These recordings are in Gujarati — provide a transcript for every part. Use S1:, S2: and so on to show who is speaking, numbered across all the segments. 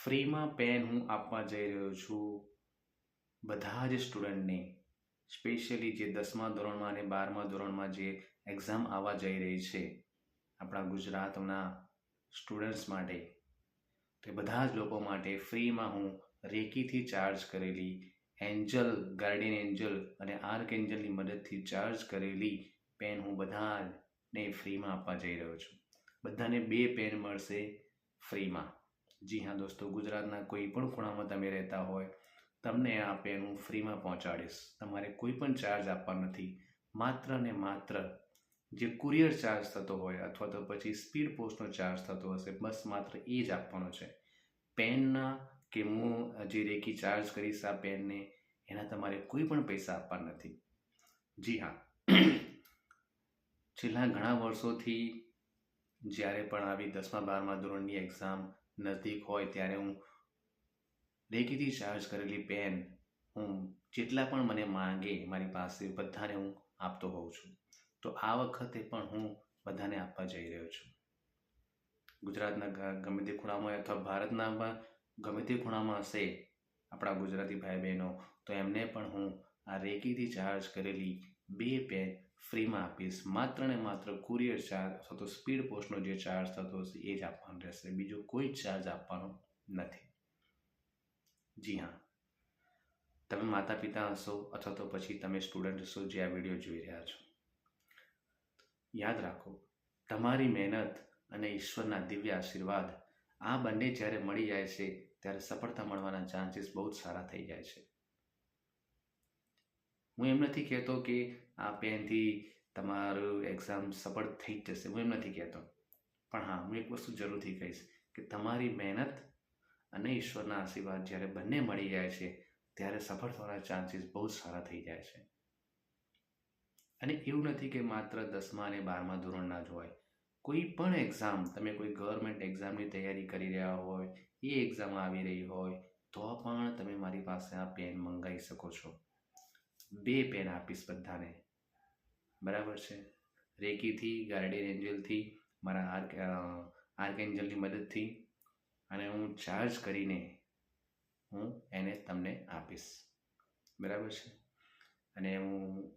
S1: ફ્રીમાં પેન હું આપવા જઈ રહ્યો છું બધા જ સ્ટુડન્ટને, સ્પેશિયલી જે 10મા ધોરણમાં અને 12મા ધોરણમાં જે એક્ઝામ આવવા જઈ રહી છે આપણા ગુજરાતના સ્ટુડન્ટ્સ માટે, તે બધા જ લોકો માટે ફ્રીમાં હું રેકીથી ચાર્જ કરેલી એન્જલ, ગાર્ડિયન એન્જલ અને આર્ક એન્જલની મદદથી ચાર્જ કરેલી પેન હું બધાને ફ્રીમાં આપવા જઈ રહ્યો છું. બધાને 2 પેન મળશે ફ્રીમાં. જી હા દોસ્તો, ગુજરાતના કોઈ પણ ખૂણામાં તમે રહેતા હોય, તમને આ પેન હું ફ્રીમાં પહોંચાડીશ. તમારે કોઈ પણ ચાર્જ આપવા નથી. માત્ર ને માત્ર જે કુરિયર ચાર્જ થતો હોય અથવા તો પછી સ્પીડ પોસ્ટનો ચાર્જ થતો હશે, બસ માત્ર એ જ આપવાનો છે. પેનના કે હું જે રેકી ચાર્જ કરીશ આ પેનને, એના તમારે કોઈ પણ પૈસા આપવા નથી. જી હા, છેલ્લા ઘણા વર્ષોથી જ્યારે પણ આવી 10મા 12મા ધોરણની એક્ઝામ નજીક હોય ત્યારે હું રેકીથી ચાર્જ કરેલી પેન હું જેટલા પણ મને માંગે મારી પાસે બધાને હું આપતો હોઉં છું. તો આ વખતે પણ હું બધાને આપવા જઈ રહ્યો છું. ગુજરાતના ગમે તે ખૂણામાં અથવા ભારતના ગમે તે ખૂણામાં હશે આપણા ગુજરાતી ભાઈ બહેનો, તો એમને પણ હું આ રેકીથી ચાર્જ કરેલી 2 પેન ફ્રીમાં આપીશ. માત્ર ને માત્ર કુરિયર ચાર્જ અથવા તો સ્પીડ પોસ્ટનો જે ચાર્જ થતો હશે એ જ આપવાનો રહેશે. બીજો કોઈ ચાર્જ આપવાનો નથી. જી હા, તમે માતા પિતા હશો અથવા તો પછી તમે સ્ટુડન્ટ હશો જે આ વિડીયો જોઈ રહ્યા છો, યાદ રાખો, તમારી મહેનત અને ઈશ્વરના દિવ્ય આશીર્વાદ આ બંને જ્યારે મળી જાય છે ત્યારે સફળતા મળવાના ચાન્સીસ બહુ જ સારા થઈ જાય છે. હું એમ નથી કહેતો કે આ પેનથી તમારું એક્ઝામ સફળ થઈ જ જશે, હું એમ નથી કહેતો. પણ હા, હું એક વસ્તુ જરૂરથી કહીશ કે તમારી મહેનત અને ઈશ્વરના આશીર્વાદ જ્યારે બંને મળી જાય છે ત્યારે સફળ થવાના ચાન્સીસ બહુ જ સારા થઈ જાય છે. અને એવું નથી કે માત્ર 10મા અને 12મા ધોરણના જ હોય. કોઈ પણ એક્ઝામ, તમે કોઈ ગવર્મેન્ટ એક્ઝામની તૈયારી કરી રહ્યા હોય, એ એક્ઝામ આવી રહી હોય, તો પણ તમે મારી પાસે આ પેન મંગાવી શકો છો. 2 પેન આપીશ બધાને, બરાબર છે. રેકીથી, ગાર્ડિયન એન્જલથી, મારા આર્ક એન્જલની મદદથી, અને હું ચાર્જ કરીને હું એને તમને આપીશ, બરાબર છે. અને હું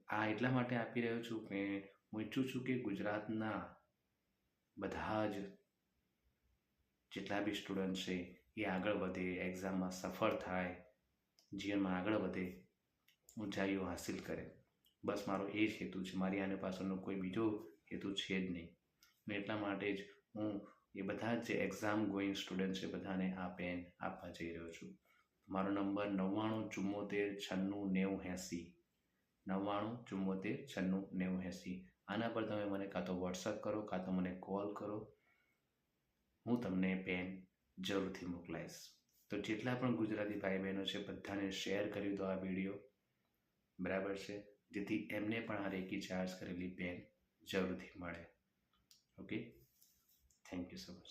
S1: આ એટલા માટે આપી રહ્યો છું કે હું ઈચ્છું છું કે ગુજરાતના બધા જ જેટલા બી સ્ટુડન્ટ છે એ આગળ વધે, એક્ઝામમાં સફળ થાય, જીવનમાં આગળ વધે, ઊંચાઈઓ હાસિલ કરે. બસ મારો એ જ હેતુ છે. મારી આને પાછળનો કોઈ બીજો હેતુ છે જ નહીં. અને એટલા માટે જ હું એ બધા જ જે એક્ઝામ ગોઈંગ સ્ટુડન્ટ છે બધાને આ પેન આપવા જઈ રહ્યો છું. મારો નંબર 9974969080, 9974969080. આના પર તમે મને કાં તો વોટ્સઅપ કરો કાં તો મને કોલ કરો, હું તમને પેન જરૂરથી મોકલાઈશ. તો જેટલા પણ ગુજરાતી ભાઈ બહેનો છે બધાને શેર કરી દો આ વિડીયો, બરાબર છે, જેથી એમને પણ આ રેકી ચાર્જ કરેલી પેન જરૂરથી મળે. Okay, thank you so much.